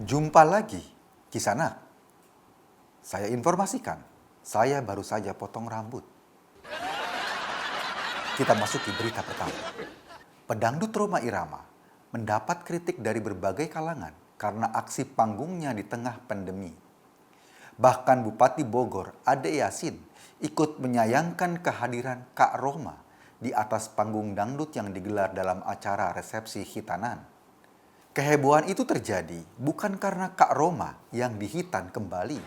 Jumpa lagi, Kisanak. Saya informasikan, saya baru saja potong rambut. Kita masuki berita pertama. Pedangdut Rhoma Irama mendapat kritik dari berbagai kalangan karena aksi panggungnya di tengah pandemi. Bahkan Bupati Bogor, Ade Yasin, ikut menyayangkan kehadiran Kak Rhoma di atas panggung dangdut yang digelar dalam acara resepsi khitanan. Kehebohan itu terjadi bukan karena Kak Rhoma yang dihitan kembali.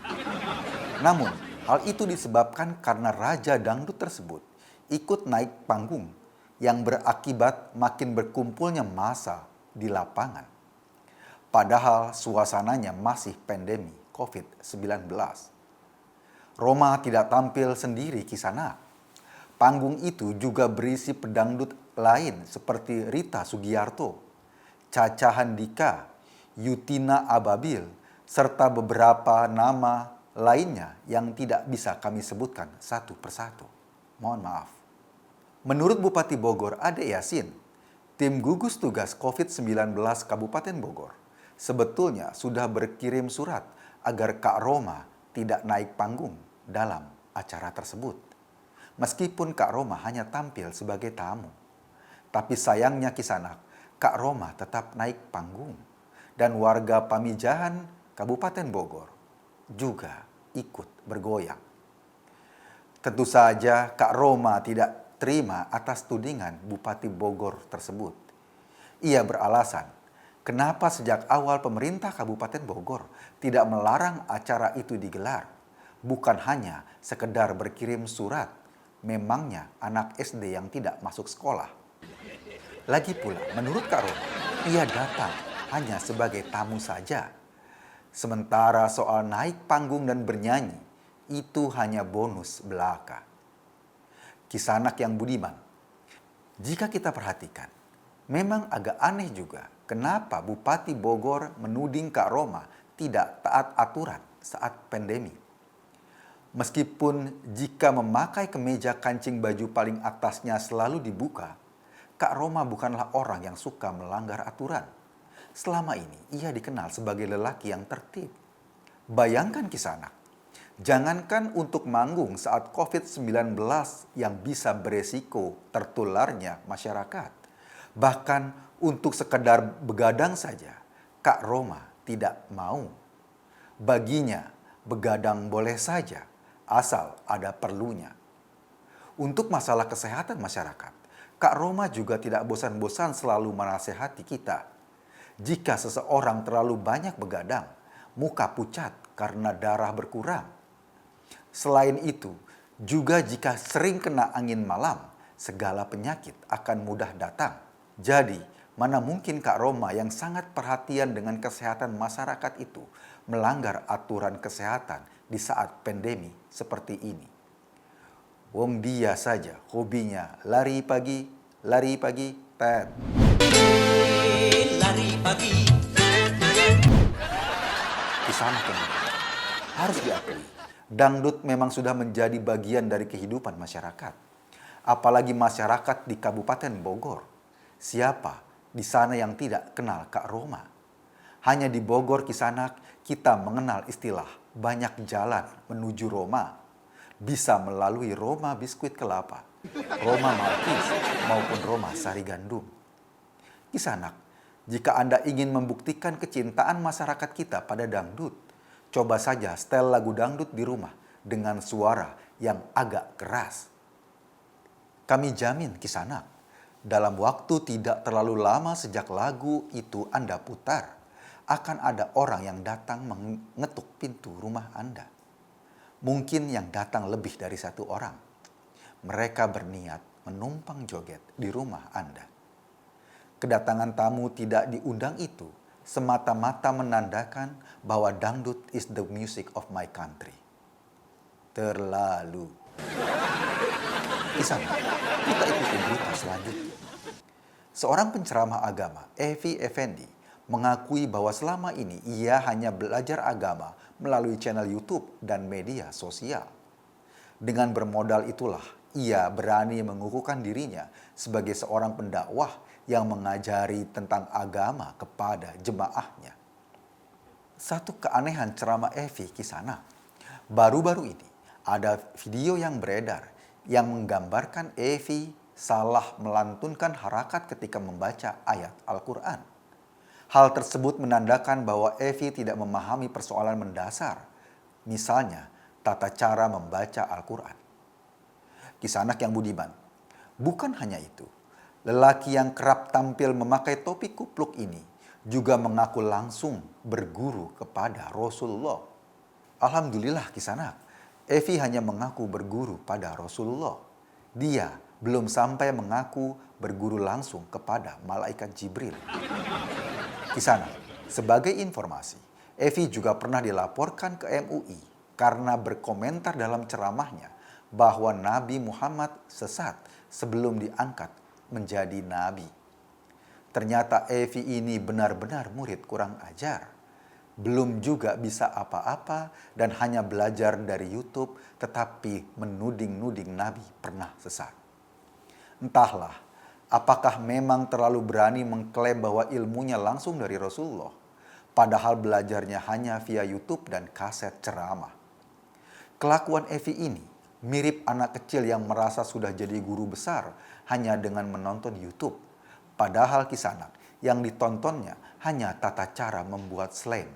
Namun, hal itu disebabkan karena raja dangdut tersebut ikut naik panggung yang berakibat makin berkumpulnya massa di lapangan. Padahal suasananya masih pandemi COVID-19. Rhoma tidak tampil sendiri, Kisanak. Panggung itu juga berisi pedangdut lain seperti Rita Sugiarto, Caca Handika, Yutina Ababil, serta beberapa nama lainnya yang tidak bisa kami sebutkan satu persatu. Mohon maaf. Menurut Bupati Bogor, Ade Yasin, tim gugus tugas COVID-19 Kabupaten Bogor sebetulnya sudah berkirim surat agar Kak Rhoma tidak naik panggung dalam acara tersebut. Meskipun Kak Rhoma hanya tampil sebagai tamu. Tapi sayangnya, Kisanak, Kak Rhoma tetap naik panggung. Dan warga Pamijahan Kabupaten Bogor juga ikut bergoyang. Tentu saja Kak Rhoma tidak terima atas tudingan Bupati Bogor tersebut. Ia beralasan, kenapa sejak awal pemerintah Kabupaten Bogor tidak melarang acara itu digelar. Bukan hanya sekedar berkirim surat, memangnya anak SD yang tidak masuk sekolah. Lagi pula, menurut Kak Rhoma, ia datang hanya sebagai tamu saja. Sementara soal naik panggung dan bernyanyi, itu hanya bonus belaka. Kisanak yang budiman, jika kita perhatikan, memang agak aneh juga kenapa Bupati Bogor menuding Kak Rhoma tidak taat aturan saat pandemi. Meskipun jika memakai kemeja kancing baju paling atasnya selalu dibuka, Kak Rhoma bukanlah orang yang suka melanggar aturan. Selama ini ia dikenal sebagai lelaki yang tertib. Bayangkan, Kisanak, jangankan untuk manggung saat COVID-19 yang bisa beresiko tertularnya masyarakat. Bahkan untuk sekedar begadang saja, Kak Rhoma tidak mau. Baginya, begadang boleh saja, asal ada perlunya. Untuk masalah kesehatan masyarakat, Kak Rhoma juga tidak bosan-bosan selalu menasehati kita. Jika seseorang terlalu banyak begadang, muka pucat karena darah berkurang. Selain itu, juga jika sering kena angin malam, segala penyakit akan mudah datang. Jadi, mana mungkin Kak Rhoma yang sangat perhatian dengan kesehatan masyarakat itu melanggar aturan kesehatan di saat pandemi seperti ini. Wong dia saja hobinya lari pagi, tet. Lari pagi. Kisanak yang harus diakui, dangdut memang sudah menjadi bagian dari kehidupan masyarakat. Apalagi masyarakat di Kabupaten Bogor. Siapa di sana yang tidak kenal Kak Rhoma? Hanya di Bogor, Kisanak, kita mengenal istilah banyak jalan menuju Roma. Bisa melalui Roma biskuit kelapa, Roma Malkis, maupun Roma sari gandum. Kisanak, jika Anda ingin membuktikan kecintaan masyarakat kita pada dangdut, coba saja setel lagu dangdut di rumah dengan suara yang agak keras. Kami jamin, Kisanak, dalam waktu tidak terlalu lama sejak lagu itu Anda putar, akan ada orang yang datang mengetuk pintu rumah Anda. Mungkin yang datang lebih dari satu orang. Mereka berniat menumpang joget di rumah Anda. Kedatangan tamu tidak diundang itu semata-mata menandakan bahwa dangdut is the music of my country. Terlalu. Kisah, kita ikuti berita selanjutnya. Seorang penceramah agama, Evi Effendi, mengakui bahwa selama ini ia hanya belajar agama melalui channel YouTube dan media sosial. Dengan bermodal itulah, ia berani mengukuhkan dirinya sebagai seorang pendakwah yang mengajari tentang agama kepada jemaahnya. Satu keanehan ceramah Evi Kisana. Baru-baru ini ada video yang beredar yang menggambarkan Evi salah melantunkan harakat ketika membaca ayat Al-Quran. Hal tersebut menandakan bahwa Evi tidak memahami persoalan mendasar, misalnya tata cara membaca Al-Quran. Kisah anak yang budiman. Bukan hanya itu, lelaki yang kerap tampil memakai topi kupluk ini juga mengaku langsung berguru kepada Rasulullah. Alhamdulillah kisah anak, Evi hanya mengaku berguru pada Rasulullah. Dia belum sampai mengaku berguru langsung kepada malaikat Jibril. Kisana, sebagai informasi, Evi juga pernah dilaporkan ke MUI karena berkomentar dalam ceramahnya bahwa Nabi Muhammad sesat sebelum diangkat menjadi nabi. Ternyata Evi ini benar-benar murid kurang ajar. Belum juga bisa apa-apa dan hanya belajar dari YouTube tetapi menuding-nuding Nabi pernah sesat. Entahlah, apakah memang terlalu berani mengklaim bahwa ilmunya langsung dari Rasulullah, padahal belajarnya hanya via YouTube dan kaset ceramah. Kelakuan Evi ini mirip anak kecil yang merasa sudah jadi guru besar hanya dengan menonton YouTube, padahal kisah anak yang ditontonnya hanya tata cara membuat slang.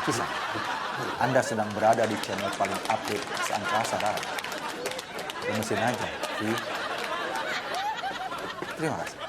Kisah, Anda sedang berada di channel paling update se-Angkasa Darat. Lemesin aja, Terima kasih.